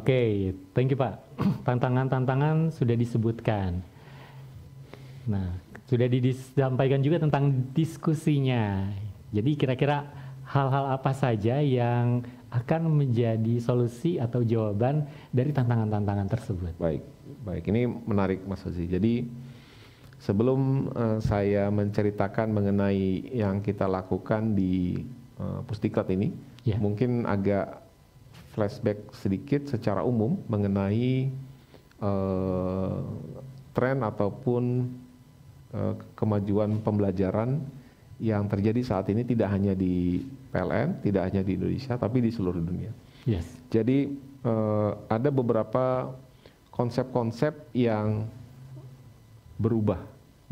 Oke, thank you Pak. Tantangan-tantangan sudah disebutkan. Nah, sudah disampaikan juga tentang diskusinya. Jadi kira-kira hal-hal apa saja yang akan menjadi solusi atau jawaban dari tantangan-tantangan tersebut? Baik, baik. Ini menarik Mas Ozi. Jadi sebelum saya menceritakan mengenai yang kita lakukan di Pusdiklat ini, mungkin agak flashback sedikit secara umum mengenai tren ataupun kemajuan pembelajaran yang terjadi saat ini tidak hanya di PLN, tidak hanya di Indonesia, tapi di seluruh dunia. Yes. Jadi ada beberapa konsep-konsep yang berubah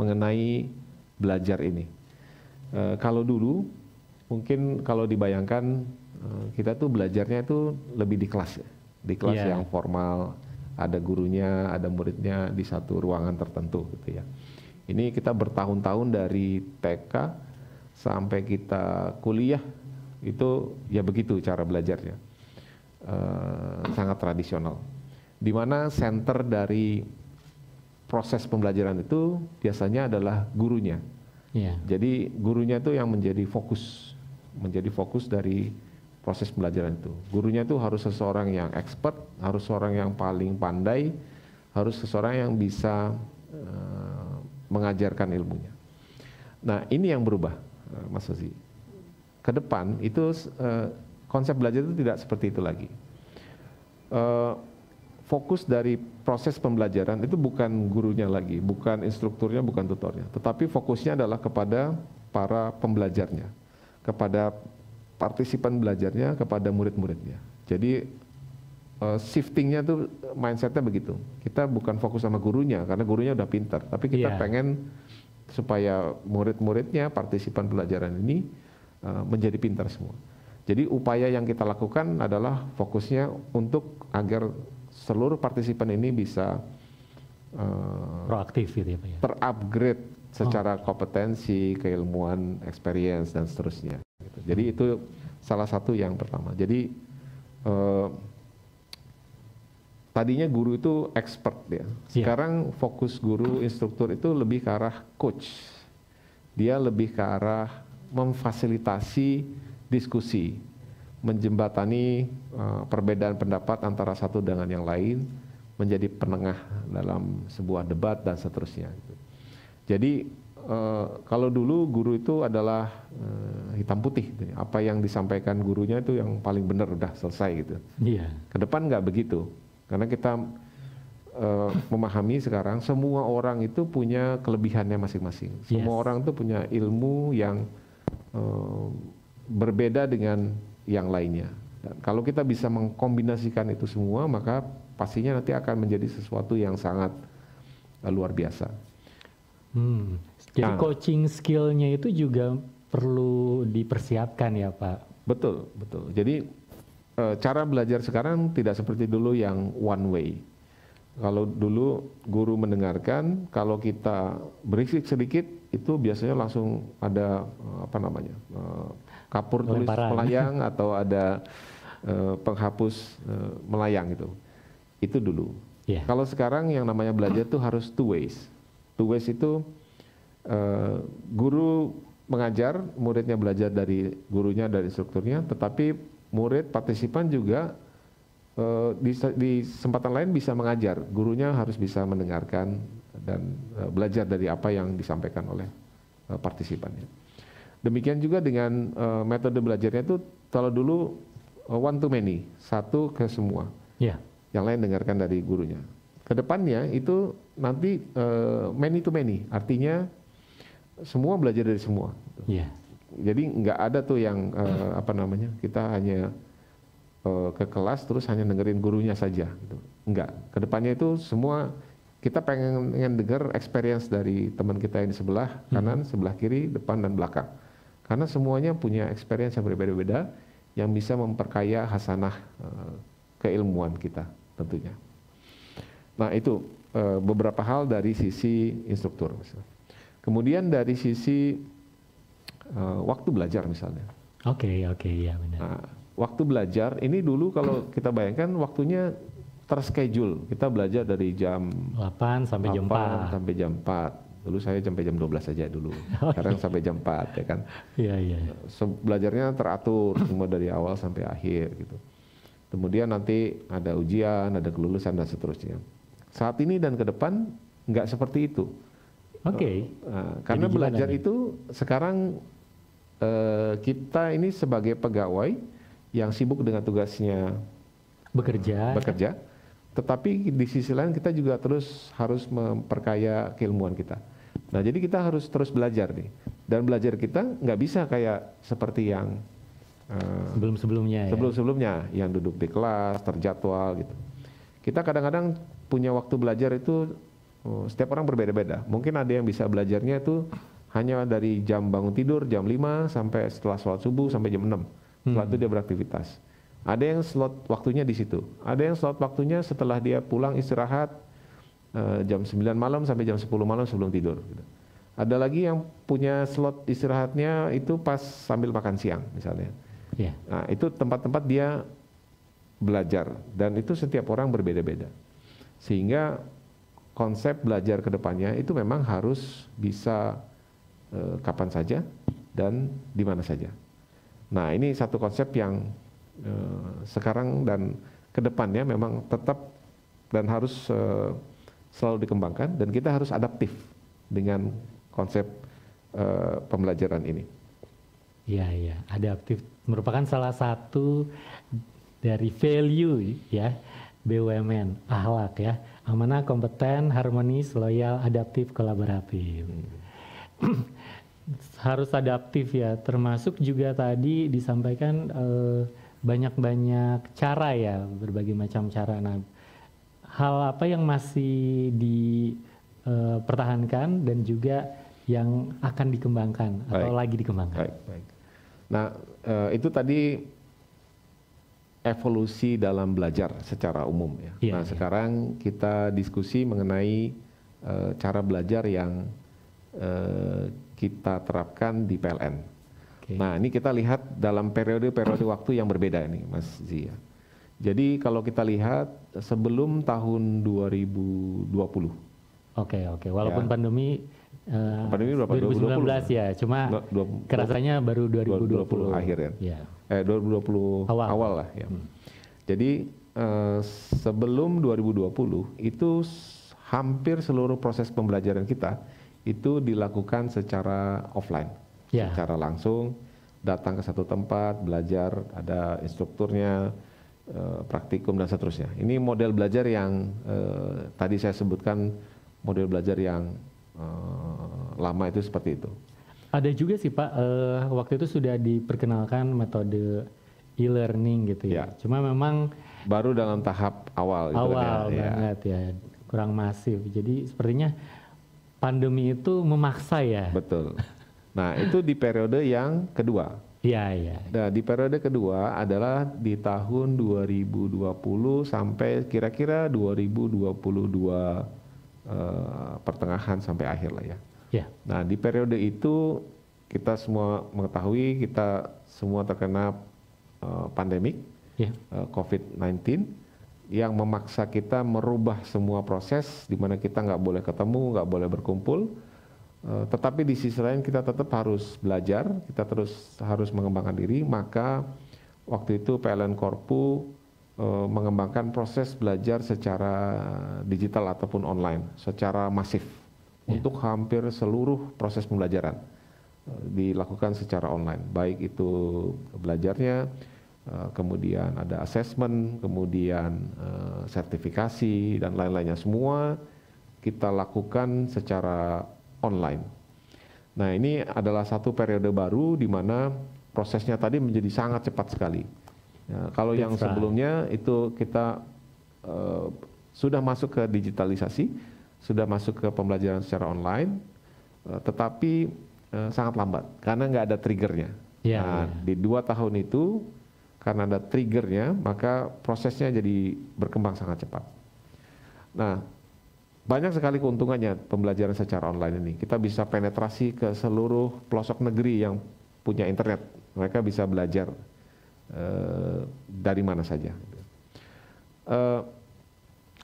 mengenai belajar ini. Kalau dulu, mungkin kalau dibayangkan kita tuh belajarnya itu lebih di kelas, di kelas yang formal, ada gurunya, ada muridnya di satu ruangan tertentu, gitu ya. Ini kita bertahun-tahun dari TK sampai kita kuliah itu ya begitu cara belajarnya, sangat tradisional. Di mana center dari proses pembelajaran itu biasanya adalah gurunya. Jadi gurunya itu yang menjadi fokus dari proses pembelajaran itu. Gurunya itu harus seseorang yang expert, harus seorang yang paling pandai, harus seseorang yang bisa mengajarkan ilmunya. Nah, ini yang berubah, Mas Ozi. Ke depan itu konsep belajar itu tidak seperti itu lagi. Fokus dari proses pembelajaran itu bukan gurunya lagi, bukan instrukturnya, bukan tutornya, tetapi fokusnya adalah kepada para pembelajarnya, kepada partisipan belajarnya, kepada murid-muridnya. Jadi shiftingnya tuh mindsetnya begitu. Kita bukan fokus sama gurunya karena gurunya udah pintar, tapi kita pengen supaya murid-muridnya, partisipan pelajaran ini menjadi pintar semua. Jadi upaya yang kita lakukan adalah fokusnya untuk agar seluruh partisipan ini bisa proaktif gitu ya Pak ya. Terupgrade secara kompetensi, keilmuan, experience dan seterusnya. Jadi itu salah satu yang pertama. Jadi tadinya guru itu expert ya. Sekarang fokus guru, instruktur itu lebih ke arah coach. Dia lebih ke arah memfasilitasi diskusi, menjembatani perbedaan pendapat antara satu dengan yang lain, menjadi penengah dalam sebuah debat dan seterusnya. Jadi kalau dulu guru itu adalah hitam putih, apa yang disampaikan gurunya itu yang paling benar, udah selesai gitu. Kedepan nggak begitu, karena kita memahami sekarang semua orang itu punya kelebihannya masing-masing. Semua orang itu punya ilmu yang berbeda dengan yang lainnya. Dan kalau kita bisa mengkombinasikan itu semua, maka pastinya nanti akan menjadi sesuatu yang sangat luar biasa. Jadi coaching skillnya itu juga perlu dipersiapkan ya Pak? Betul, betul. Jadi cara belajar sekarang tidak seperti dulu yang one way. Kalau dulu guru mendengarkan, kalau kita berisik sedikit itu biasanya langsung ada kapur tulis melayang atau ada penghapus melayang gitu. Itu dulu. Kalau sekarang yang namanya belajar itu harus two ways. Two ways itu guru mengajar, muridnya belajar dari gurunya, dari instrukturnya, tetapi murid partisipan juga di kesempatan lain bisa mengajar. Gurunya harus bisa mendengarkan dan belajar dari apa yang disampaikan oleh partisipannya. Demikian juga dengan metode belajarnya itu, kalau dulu one to many, satu ke semua. Yang lain dengarkan dari gurunya. Kedepannya itu nanti many to many, artinya semua belajar dari semua. Jadi nggak ada tuh yang kita hanya ke kelas terus hanya dengerin gurunya saja. Gitu. Enggak. Kedepannya itu semua kita pengen dengar experience dari teman kita yang di sebelah kanan, sebelah kiri, depan dan belakang. Karena semuanya punya experience yang berbeda-beda yang bisa memperkaya hasanah keilmuan kita tentunya. Nah itu beberapa hal dari sisi instruktur. Kemudian dari sisi waktu belajar misalnya. Oke, ya benar. Nah, waktu belajar ini dulu kalau kita bayangkan waktunya terschedule. Kita belajar dari jam 8 sampai jam 4. sampai jam 4. Dulu saya sampai jam 12 saja dulu. Sekarang sampai jam 4 ya kan. Iya, iya. Belajarnya teratur semua dari awal sampai akhir gitu. Kemudian nanti ada ujian, ada kelulusan dan seterusnya. Saat ini dan ke depan nggak seperti itu. Oke. Karena belajar itu sekarang kita ini sebagai pegawai yang sibuk dengan tugasnya bekerja, tetapi di sisi lain kita juga terus harus memperkaya keilmuan kita. Nah, jadi kita harus terus belajar nih. Dan belajar kita nggak bisa kayak seperti yang sebelum-sebelumnya yang duduk di kelas, terjadwal gitu. Kita kadang-kadang punya waktu belajar itu setiap orang berbeda-beda. Mungkin ada yang bisa belajarnya itu hanya dari jam bangun tidur, jam 5 sampai setelah sholat subuh sampai jam 6. Setelah itu dia beraktivitas. Ada yang slot waktunya di situ. Ada yang slot waktunya setelah dia pulang istirahat jam 9 malam sampai jam 10 malam sebelum tidur. Ada lagi yang punya slot istirahatnya itu pas sambil makan siang misalnya. Yeah. Nah, itu tempat-tempat dia belajar dan itu setiap orang berbeda-beda. Sehingga konsep belajar ke depannya itu memang harus bisa kapan saja dan di mana saja. Nah, ini satu konsep yang sekarang dan ke depannya memang tetap dan harus selalu dikembangkan dan kita harus adaptif dengan konsep pembelajaran ini. Iya, iya, adaptif merupakan salah satu dari value ya BUMN, akhlak ya, amanah, kompeten, harmonis, loyal, adaptif, kolaboratif. Harus adaptif ya, termasuk juga tadi disampaikan banyak-banyak cara ya, berbagai macam cara. Nah, hal apa yang masih dipertahankan dan juga yang akan dikembangkan atau lagi dikembangkan? Baik. Nah, itu tadi evolusi dalam belajar secara umum ya. Nah, sekarang kita diskusi mengenai cara belajar yang kita terapkan di PLN. Nah, ini kita lihat dalam periode-periode waktu yang berbeda ini, Mas Zia. Jadi kalau kita lihat sebelum tahun 2020. Oke. Walaupun pandemi berapa? 2019 ya, cuma kerasanya baru 2020 akhir ya. 2020 awal lah ya. Jadi sebelum 2020 itu hampir seluruh proses pembelajaran kita itu dilakukan secara offline, secara langsung, datang ke satu tempat, belajar, ada instrukturnya, praktikum dan seterusnya. Ini model belajar yang tadi saya sebutkan, model belajar yang lama itu seperti itu. Ada juga sih Pak, waktu itu sudah diperkenalkan metode e-learning gitu ya. Cuma memang baru dalam tahap awal. Awal banget ya, kurang masif. Jadi sepertinya pandemi itu memaksa ya. Betul. Nah, itu di periode yang kedua. Iya. Nah, di periode kedua adalah di tahun 2020 sampai kira-kira 2022 pertengahan sampai akhir lah ya. Nah, di periode itu kita semua mengetahui kita semua terkena pandemik COVID-19 yang memaksa kita merubah semua proses di mana kita nggak boleh ketemu, nggak boleh berkumpul. Tetapi di sisi lain kita tetap harus belajar, kita terus harus mengembangkan diri. Maka waktu itu PLN Korpu mengembangkan proses belajar secara digital ataupun online, secara masif untuk hampir seluruh proses pembelajaran dilakukan secara online. Baik itu belajarnya, kemudian ada assessment, kemudian sertifikasi dan lain-lainnya, semua kita lakukan secara online. Nah, ini adalah satu periode baru di mana prosesnya tadi menjadi sangat cepat sekali. Ya, kalau yang sebelumnya itu kita sudah masuk ke digitalisasi, sudah masuk ke pembelajaran secara online, tetapi sangat lambat karena nggak ada triggernya. Di 2 tahun itu karena ada triggernya, maka prosesnya jadi berkembang sangat cepat. Nah, banyak sekali keuntungannya pembelajaran secara online ini. Kita bisa penetrasi ke seluruh pelosok negeri yang punya internet. Mereka bisa belajar dari mana saja.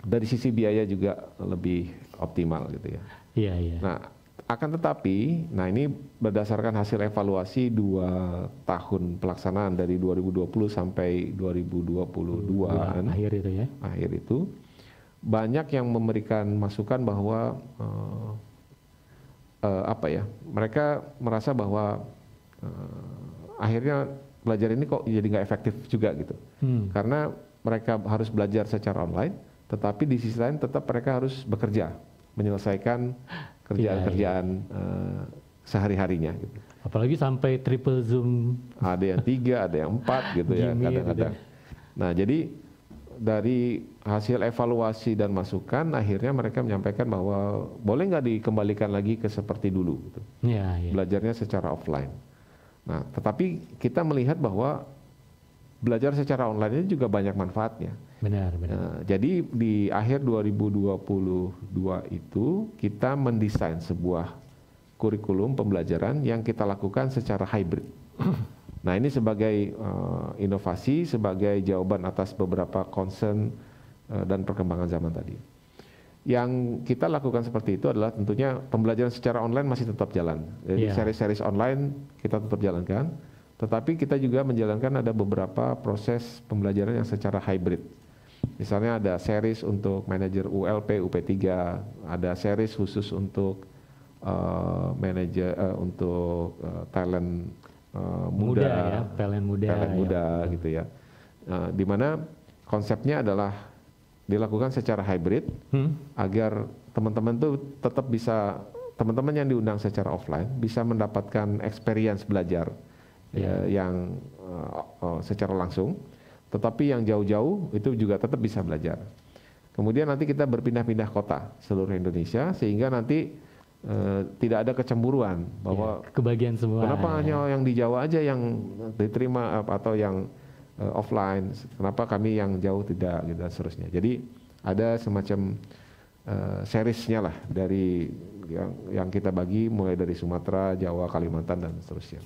dari sisi biaya juga lebih optimal gitu ya. Iya, iya. Nah, akan tetapi, nah ini berdasarkan hasil evaluasi 2 tahun pelaksanaan dari 2020 sampai 2022 akhir itu ya. Akhir itu banyak yang memberikan masukan bahwa mereka merasa bahwa akhirnya belajar ini kok jadi nggak efektif juga gitu. Karena mereka harus belajar secara online, tetapi di sisi lain tetap mereka harus bekerja, menyelesaikan kerjaan-kerjaan sehari-harinya gitu. Apalagi sampai triple Zoom. Ada yang 3, ada yang 4 gitu ya kadang-kadang. Nah, jadi dari hasil evaluasi dan masukan akhirnya mereka menyampaikan bahwa boleh nggak dikembalikan lagi ke seperti dulu gitu. Belajarnya secara offline. Nah, tetapi kita melihat bahwa belajar secara online ini juga banyak manfaatnya. Benar. Jadi di akhir 2022 itu kita mendesain sebuah kurikulum pembelajaran yang kita lakukan secara hybrid. Nah, ini sebagai inovasi, sebagai jawaban atas beberapa concern dan perkembangan zaman tadi. Yang kita lakukan seperti itu adalah tentunya pembelajaran secara online masih tetap jalan. Jadi seri-seri online kita tetap jalankan, tetapi kita juga menjalankan ada beberapa proses pembelajaran yang secara hybrid. Misalnya ada series untuk manajer ULP, UP3, ada series khusus untuk manajer untuk talent muda, talent muda gitu ya. Di mana konsepnya adalah dilakukan secara hybrid agar teman-teman tuh tetap bisa, teman-teman yang diundang secara offline bisa mendapatkan experience belajar yang secara langsung, tetapi yang jauh-jauh itu juga tetap bisa belajar. Kemudian nanti kita berpindah-pindah kota seluruh Indonesia sehingga nanti tidak ada kecemburuan bahwa kebagian semua. Kenapa hanya yang di Jawa aja yang diterima atau yang offline, kenapa kami yang jauh tidak gitu dan seterusnya. Jadi ada semacam seriesnya lah dari yang kita bagi mulai dari Sumatera, Jawa, Kalimantan dan seterusnya.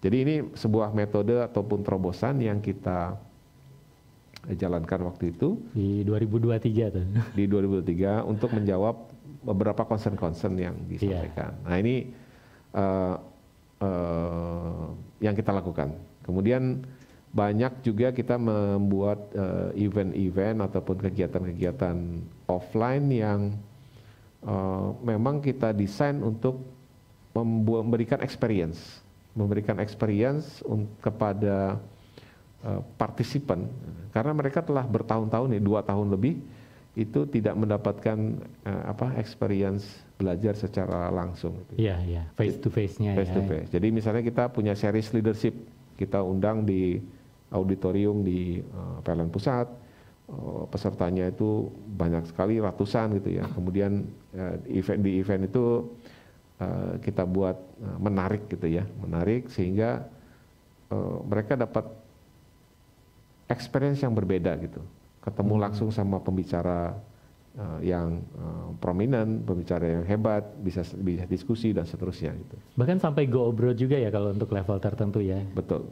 Jadi ini sebuah metode ataupun terobosan yang kita jalankan waktu itu di 2023 tuh. Di 2023 untuk menjawab beberapa concern-concern yang disampaikan. Nah, ini yang kita lakukan. Kemudian banyak juga kita membuat event-event ataupun kegiatan-kegiatan offline yang memang kita desain untuk memberikan experience kepada partisipan, karena mereka telah bertahun-tahun 2 tahun lebih itu tidak mendapatkan experience belajar secara langsung. Iya, face to face-nya. Face to face. Jadi misalnya kita punya series leadership, kita undang di auditorium di PLN Pusat, pesertanya itu banyak sekali, ratusan gitu ya. Kemudian di event itu kita buat menarik gitu ya, menarik sehingga mereka dapat experience yang berbeda gitu, ketemu langsung sama pembicara yang prominent, pembicara yang hebat, bisa diskusi dan seterusnya gitu. Bahkan sampai go abroad juga ya kalau untuk level tertentu ya. Betul.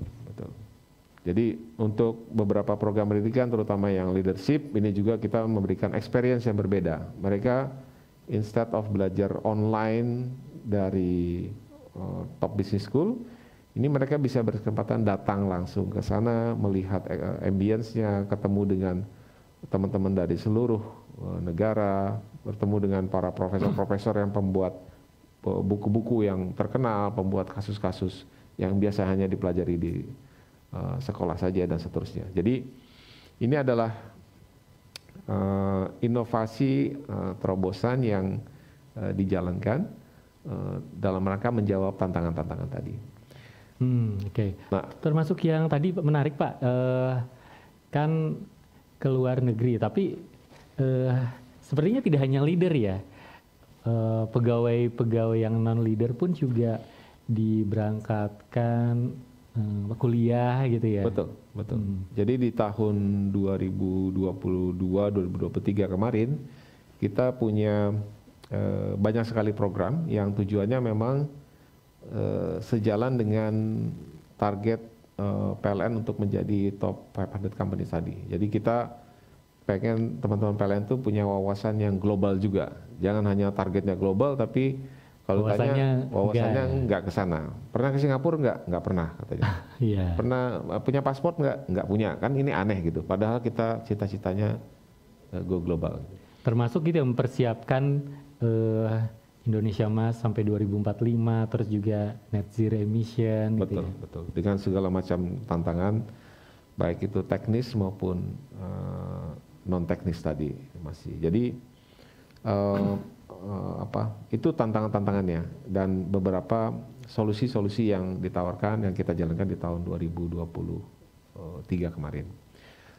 Jadi untuk beberapa program pendidikan terutama yang leadership ini juga kita memberikan experience yang berbeda. Mereka instead of belajar online dari top business school, ini mereka bisa berkesempatan datang langsung ke sana, melihat ambience-nya, ketemu dengan teman-teman dari seluruh negara, bertemu dengan para profesor-profesor yang pembuat buku-buku yang terkenal, pembuat kasus-kasus yang biasa hanya dipelajari di sekolah saja dan seterusnya. Jadi ini adalah inovasi terobosan yang dijalankan dalam rangka menjawab tantangan-tantangan tadi. Oke. Nah, termasuk yang tadi menarik Pak, kan ke luar negeri, tapi sepertinya tidak hanya leader ya, pegawai-pegawai yang non leader pun juga diberangkatkan kuliah gitu ya. Betul. Jadi di tahun 2022-2023 kemarin kita punya banyak sekali program yang tujuannya memang sejalan dengan target PLN untuk menjadi top 500 company tadi. Jadi kita pengen teman-teman PLN tuh punya wawasan yang global juga. Jangan hanya targetnya global, tapi kalau tanya wawasannya nggak ke sana. Pernah ke Singapura nggak pernah katanya. Iya. Pernah punya paspor nggak punya. Kan ini aneh gitu. Padahal kita cita-citanya go global. Termasuk gitu yang mempersiapkan Indonesia Mas sampai 2045, terus juga net zero emission. Betul, gitu ya. betul. Dengan segala macam tantangan, baik itu teknis maupun non teknis tadi masih. Jadi itu tantangan-tantangannya dan beberapa solusi-solusi yang ditawarkan yang kita jalankan di tahun 2023 kemarin.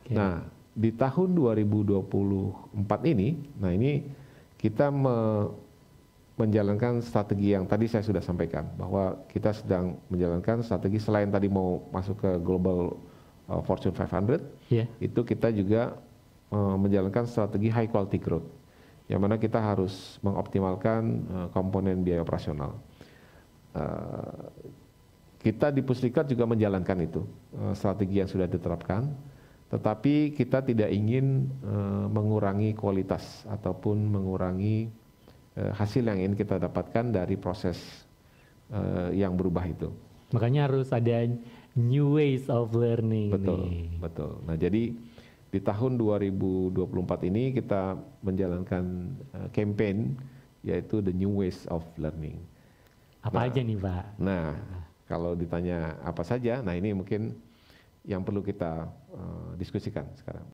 Okay. Nah, di tahun 2024 ini, nah ini kita menjalankan strategi yang tadi saya sudah sampaikan bahwa kita sedang menjalankan strategi selain tadi mau masuk ke global Fortune 500, itu kita juga menjalankan strategi high quality growth, yang mana kita harus mengoptimalkan komponen biaya operasional. Kita di Pusdiklat juga menjalankan itu strategi yang sudah diterapkan, tetapi kita tidak ingin mengurangi kualitas ataupun mengurangi hasil yang ingin kita dapatkan dari proses yang berubah itu. Makanya harus ada new ways of learning. Betul, betul. Nah, jadi di tahun 2024 ini kita menjalankan campaign yaitu the new ways of learning. Apa aja nih, Pak? Nah, kalau ditanya apa saja, nah ini mungkin yang perlu kita diskusikan sekarang.